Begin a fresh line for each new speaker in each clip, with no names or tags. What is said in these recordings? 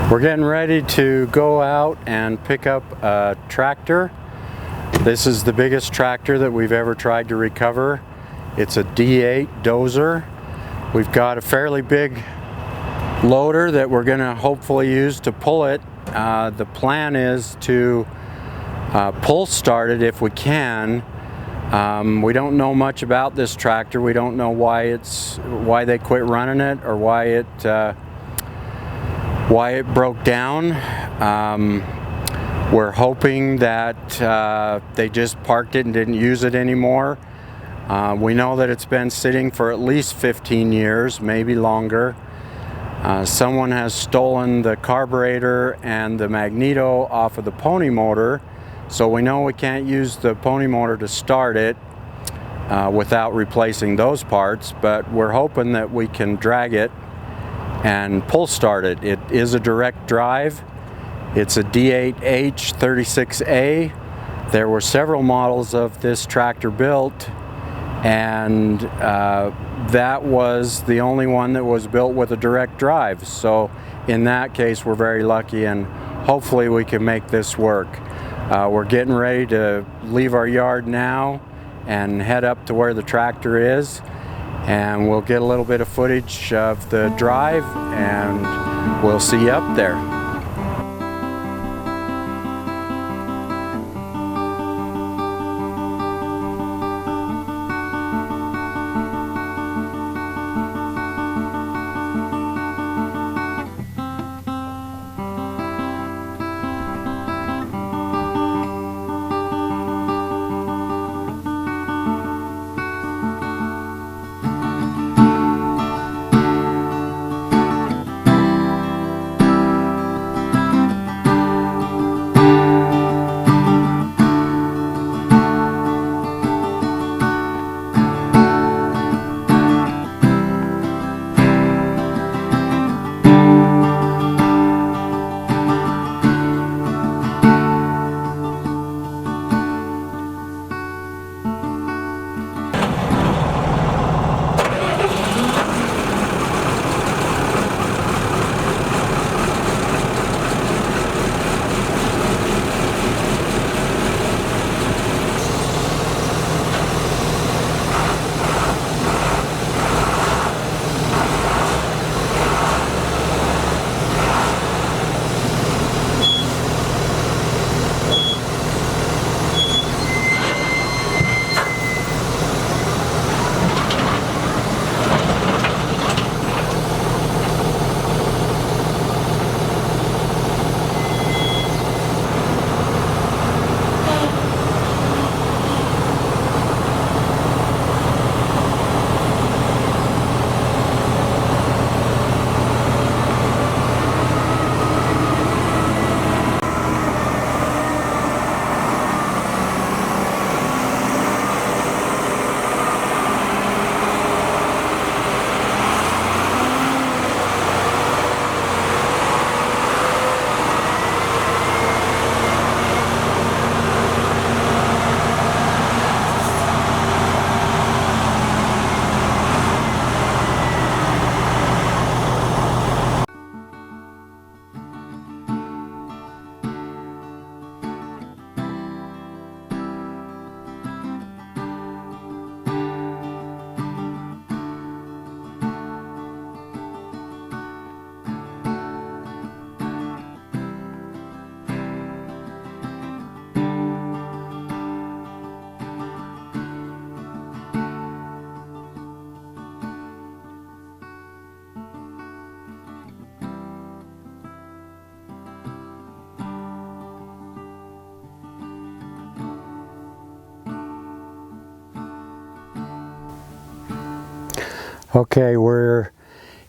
We're getting ready to go out and pick up a tractor. This is the biggest tractor that we've ever tried to recover. It's a D8 dozer. We've got a fairly big loader that we're going to hopefully use to pull it. The plan is to pull start it if we can. We don't know much about this tractor. We don't know why they quit running it or why it broke down. We're hoping that they just parked it and didn't use it anymore. We know that it's been sitting for at least 15 years, maybe longer. Someone has stolen the carburetor and the magneto off of the pony motor, so we know we can't use the pony motor to start it without replacing those parts, but we're hoping that we can drag it and pull start it. It is a direct drive. It's a D8H36A. There were several models of this tractor built, and that was the only one that was built with a direct drive. So in that case, we're very lucky, and hopefully we can make this work. We're getting ready to leave our yard now and head up to where the tractor is, and we'll get a little bit of footage of the drive, and we'll see you up there. Okay, we're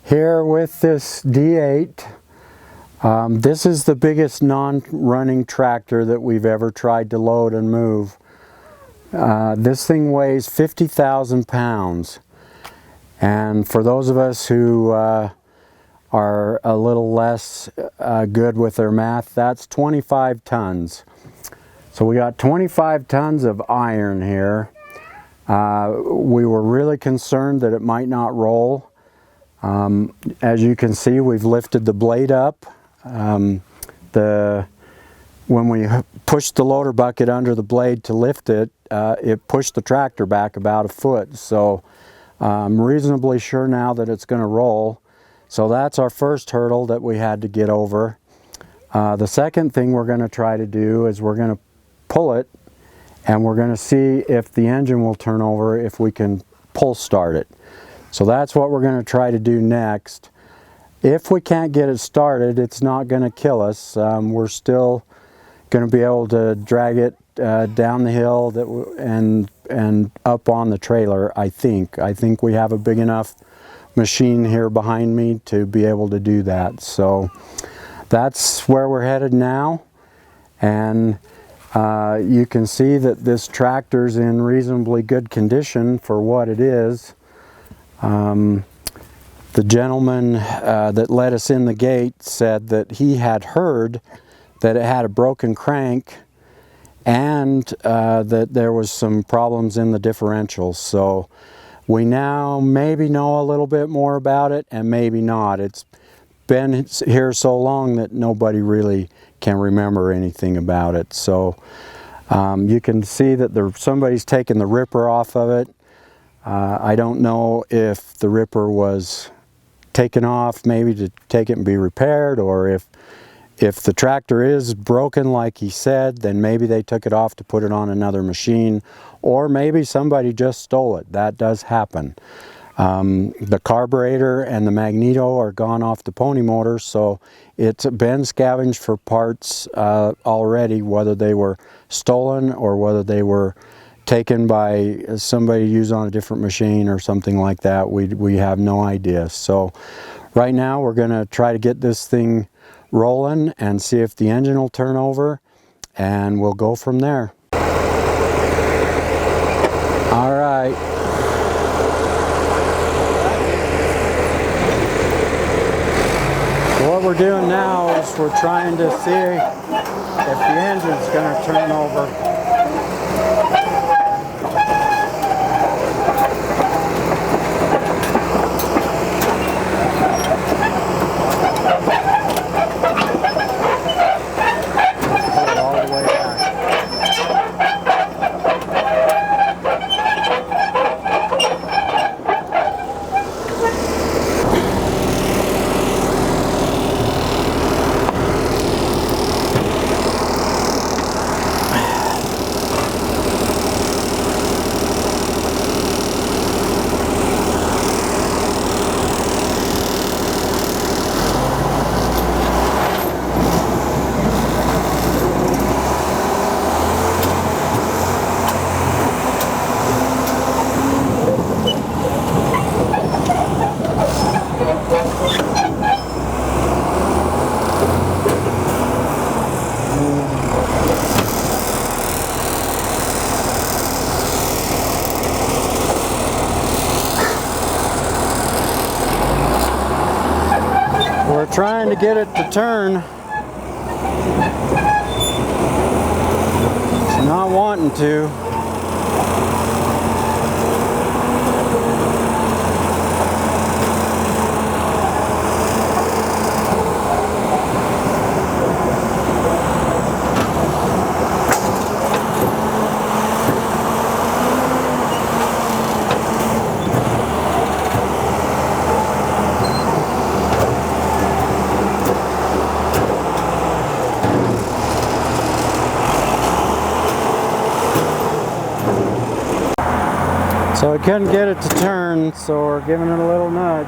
here with this D8. This is the biggest non-running tractor that we've ever tried to load and move. This thing weighs 50,000 pounds. And for those of us who are a little less good with their math, that's 25 tons. So we got 25 tons of iron here. We were really concerned that it might not roll. As you can see, we've lifted the blade up When we pushed the loader bucket under the blade to lift it, it pushed the tractor back about a foot. So I'm reasonably sure now that it's going to roll. So that's our first hurdle that we had to get over. The second thing we're going to try to do is we're going to pull it, and we're going to see if the engine will turn over if we can pull start it. So that's what we're going to try to do next. If we can't get it started, it's not going to kill us. We're still going to be able to drag it down the hill and up on the trailer, I think. I think we have a big enough machine here behind me to be able to do that. So that's where we're headed now. And you can see that this tractor's in reasonably good condition for what it is. The gentleman that let us in the gate said that he had heard that it had a broken crank and that there was some problems in the differentials. So we now maybe know a little bit more about it and maybe not. It's been here so long that nobody really can remember anything about it. So you can see that somebody's taken the ripper off of it. I don't know if the ripper was taken off maybe to take it and be repaired, or if the tractor is broken like he said, then maybe they took it off to put it on another machine, or maybe somebody just stole it. That does happen. The carburetor and the magneto are gone off the pony motor, so it's been scavenged for parts already, whether they were stolen or whether they were taken by somebody used on a different machine or something like that. We have no idea. So right now we're going to try to get this thing rolling and see if the engine will turn over, and we'll go from there. All right. What we're doing now is we're trying to see if the engine's going to turn over. We're trying to get it to turn. It's not wanting to. So we couldn't get it to turn, so we're giving it a little nudge.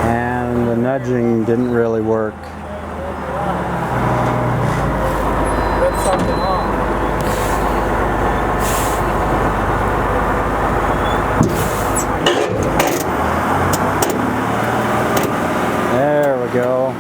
And the nudging didn't really work. There we go.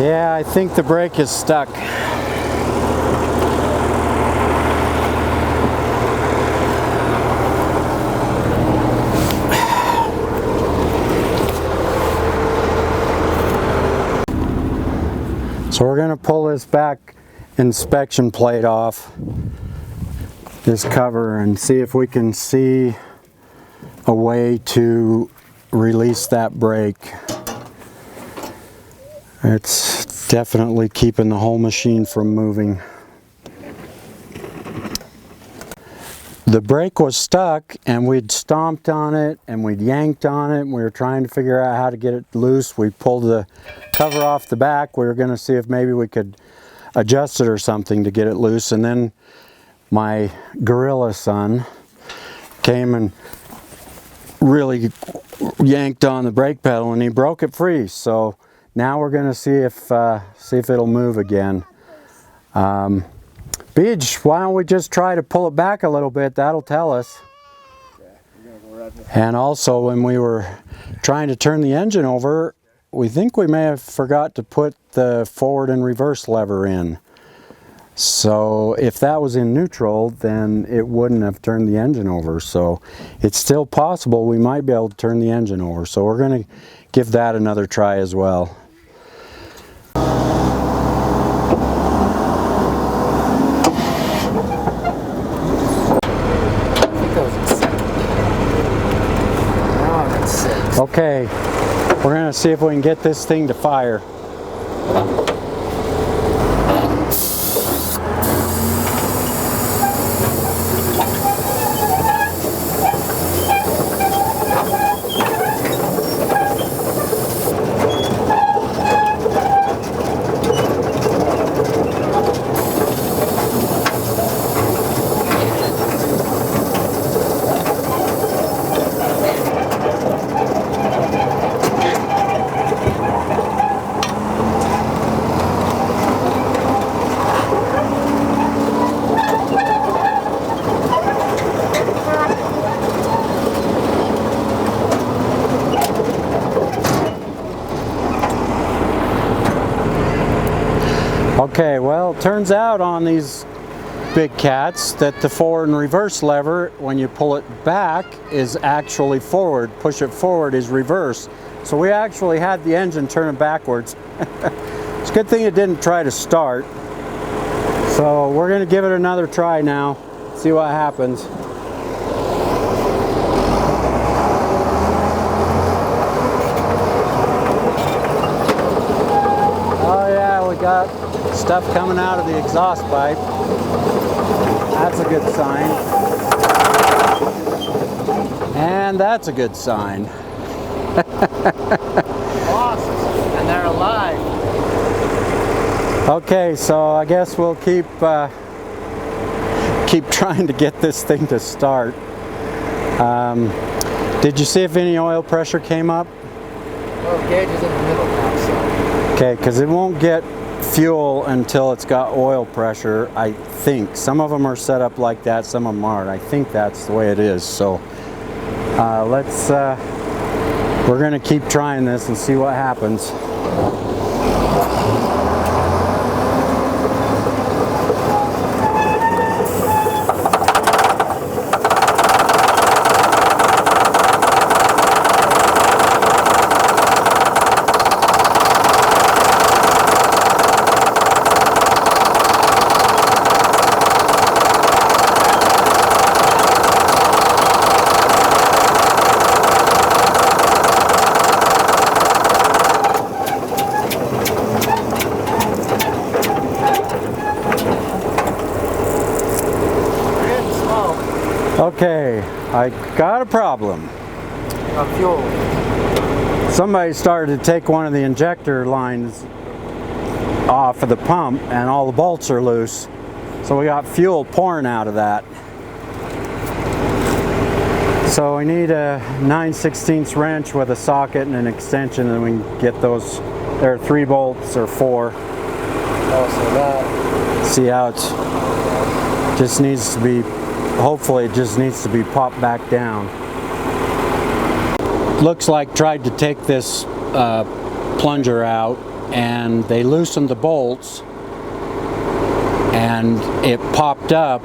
Yeah, I think the brake is stuck. So we're going to pull this back inspection plate off, this cover, and see if we can see a way to release that brake. It's definitely keeping the whole machine from moving. The brake was stuck and we'd stomped on it and we'd yanked on it and we were trying to figure out how to get it loose. We pulled the cover off the back. We were going to see if maybe we could adjust it or something to get it loose, and then my gorilla son came and really yanked on the brake pedal and he broke it free. So now we're going to see if it'll move again. Beej, why don't we just try to pull it back a little bit? That'll tell us. And also, when we were trying to turn the engine over, we think we may have forgot to put the forward and reverse lever in. So if that was in neutral, then it wouldn't have turned the engine over. So it's still possible we might be able to turn the engine over. So we're going to give that another try as well. Okay, we're going to see if we can get this thing to fire. Okay, well, it turns out on these big cats that the forward and reverse lever, when you pull it back, is actually forward. Push it forward is reverse. So we actually had the engine turning backwards. It's a good thing it didn't try to start. So we're going to give it another try now, see what happens. Oh yeah, we got stuff coming out of the exhaust pipe. That's a good sign. And that's a good sign.
Awesome. And they're alive.
Okay, so I guess we'll keep trying to get this thing to start. Did you see if any oil pressure came up?
Well, the gauge is in the middle now, so.
Okay, because it won't get fuel until it's got oil pressure, I think. Some of them are set up like that, some of them aren't. I think that's the way it is. So we're going to keep trying this and see what happens. Okay, I got a problem.
Fuel.
Somebody started to take one of the injector lines off of the pump and all the bolts are loose. So we got fuel pouring out of that. So we need a 9/16 wrench with a socket and an extension, and we can get those. There are 3 bolts or 4.
Oh, so that.
See how it's just needs to be. Hopefully it just needs to be popped back down. Looks like tried to take this plunger out and they loosened the bolts, and it popped up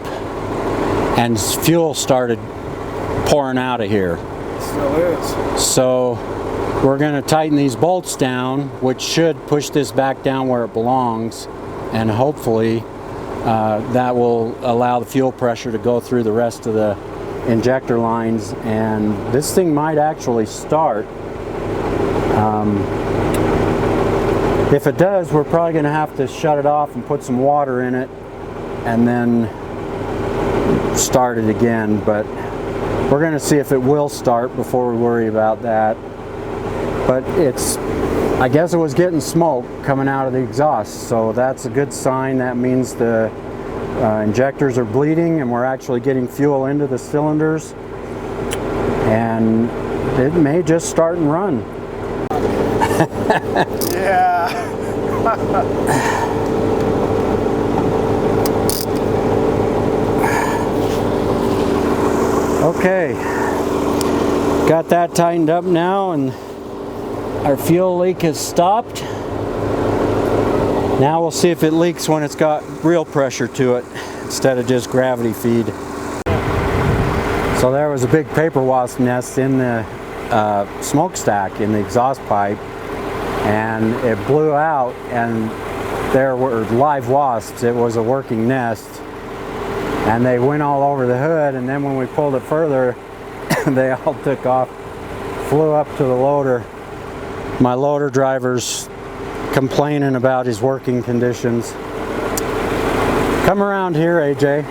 and fuel started pouring out of here.
It still is.
So we're going to tighten these bolts down, which should push this back down where it belongs, and hopefully that will allow the fuel pressure to go through the rest of the injector lines, and this thing might actually start. If it does, we're probably going to have to shut it off and put some water in it and then start it again, but we're going to see if it will start before we worry about that. But I guess it was getting smoke coming out of the exhaust, so that's a good sign. That means the injectors are bleeding and we're actually getting fuel into the cylinders, and it may just start and run.
Yeah.
Okay, got that tightened up now, and our fuel leak has stopped. Now we'll see if it leaks when it's got real pressure to it instead of just gravity feed. So there was a big paper wasp nest in the smokestack in the exhaust pipe, and it blew out, and there were live wasps. It was a working nest, and they went all over the hood, and then when we pulled it further, they all took off, flew up to the loader. My loader driver's complaining about his working conditions. Come around here, AJ.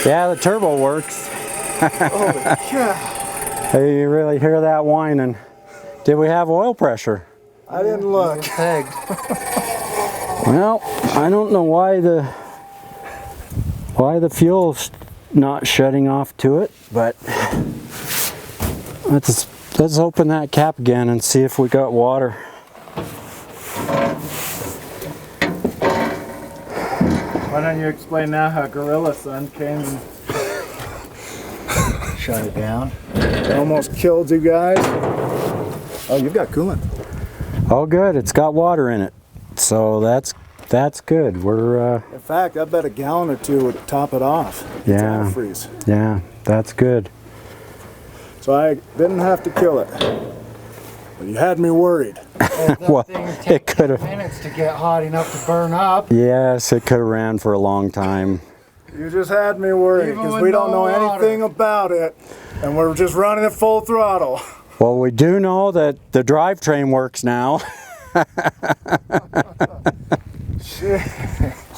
Yeah, the turbo works.
Holy cow.
Hey, you really hear that whining. Did we have oil pressure?
I didn't look.
Pegged.
Well, I don't know why the fuel's not shutting off to it, but let's open that cap again and see if we got water.
Why don't you explain now how Gorilla Sun came and
Shut it down.
almost killed you guys? Oh, you've got coolant.
Oh, good. It's got water in it, so that's good. We're
In fact, I bet a gallon or two would top it off. It's
Yeah.
antifreeze.
yeah, that's good.
So I didn't have to kill it. But you had me worried.
Well,
Thing
it
takes
could have.
minutes to get hot enough to burn up.
Yes, it could have ran for a long time.
You just had me worried
Even
because
with
we don't
no
know
water.
anything about it. And we're just running at full throttle.
Well, we do know that the drivetrain works now.
Shit.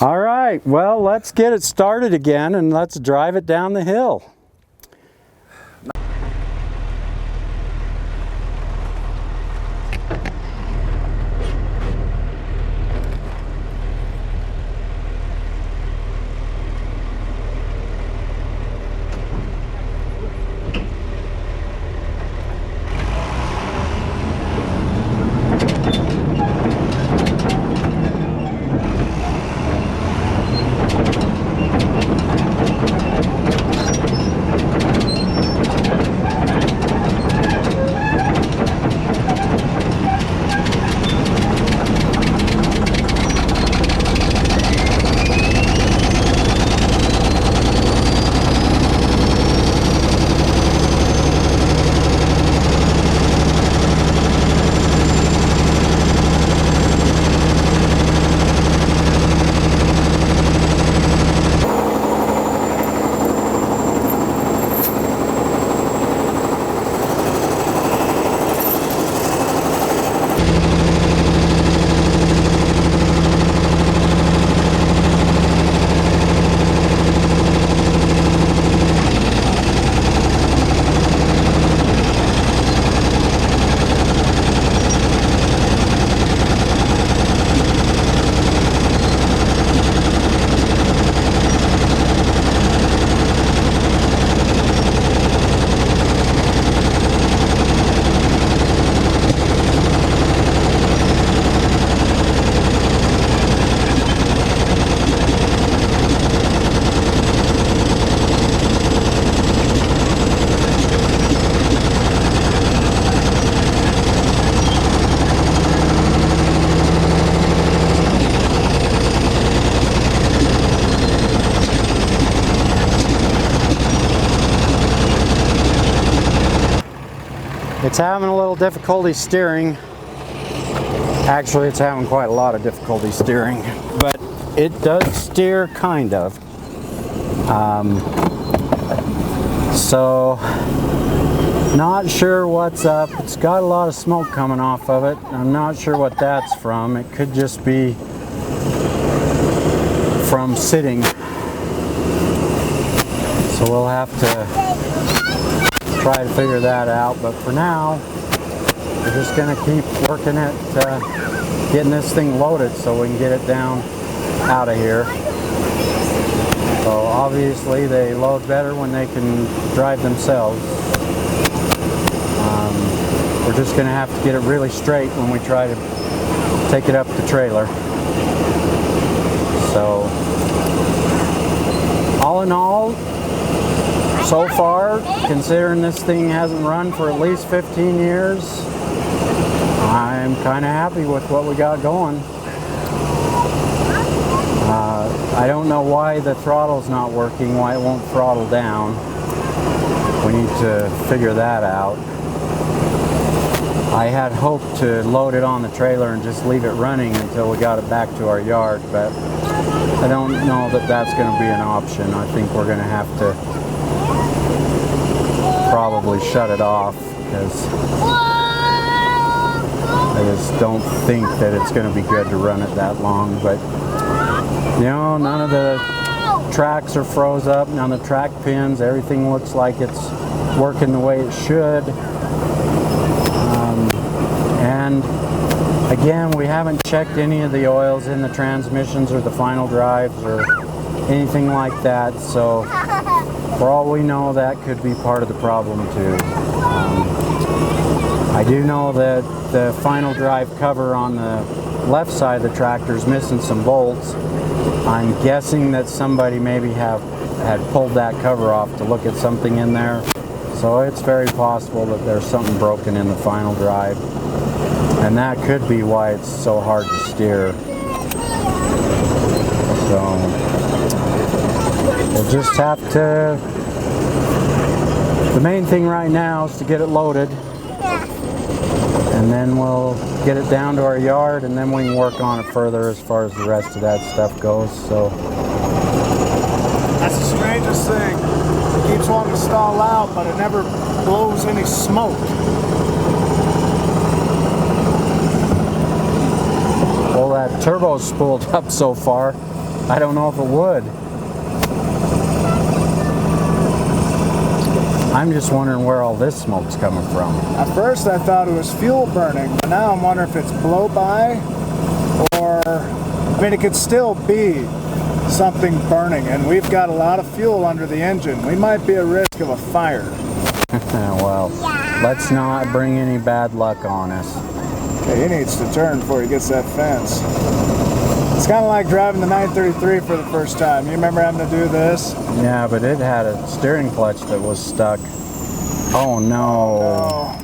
All right, well, let's get it started again and let's drive it down the hill. It's having a little difficulty steering. Actually, it's having quite a lot of difficulty steering, but it does steer kind of. So, not sure what's up. It's got a lot of smoke coming off of it. I'm not sure what that's from. It could just be from sitting. So we'll have to try to figure that out. But for now, we're just going to keep working at getting this thing loaded so we can get it down out of here. So obviously they load better when they can drive themselves. We're just going to have to get it really straight when we try to take it up the trailer. So all in all, so far, considering this thing hasn't run for at least 15 years, I'm kind of happy with what we got going. I don't know why the throttle's not working, why it won't throttle down. We need to figure that out. I had hoped to load it on the trailer and just leave it running until we got it back to our yard, but I don't know that that's going to be an option. I think we're going to have to probably shut it off because I just don't think that it's going to be good to run it that long. But you know, none of the tracks are froze up, none of the track pins, everything looks like it's working the way it should. And again, we haven't checked any of the oils in the transmissions or the final drives or anything like that, so for all we know, that could be part of the problem too. I do know that the final drive cover on the left side of the tractor is missing some bolts. I'm guessing that somebody maybe had pulled that cover off to look at something in there. So it's very possible that there's something broken in the final drive. And that could be why it's so hard to steer. So we'll just have to, the main thing right now is to get it loaded. And then we'll get it down to our yard and then we can work on it further as far as the rest of that stuff goes. So
That's the strangest thing. It keeps wanting to stall out, but it never blows any smoke.
well, that turbo's spooled up so far. I don't know if it would. I'm just wondering where all this smoke's coming from.
At first I thought it was fuel burning, but now I'm wondering if it's blow-by or, I mean, it could still be something burning, and we've got a lot of fuel under the engine. We might be at risk of a fire.
Well, let's not bring any bad luck on us.
Okay, he needs to turn before he gets that fence. It's kind of like driving the 933 for the first time. You remember having to do this?
Yeah, but it had a steering clutch that was stuck. Oh no.
Oh.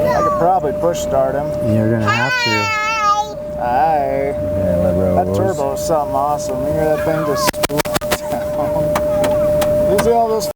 I could probably push start him.
You're gonna have to.
Aye.
Yeah,
That turbo is something awesome. You hear that thing just slow down. You see all those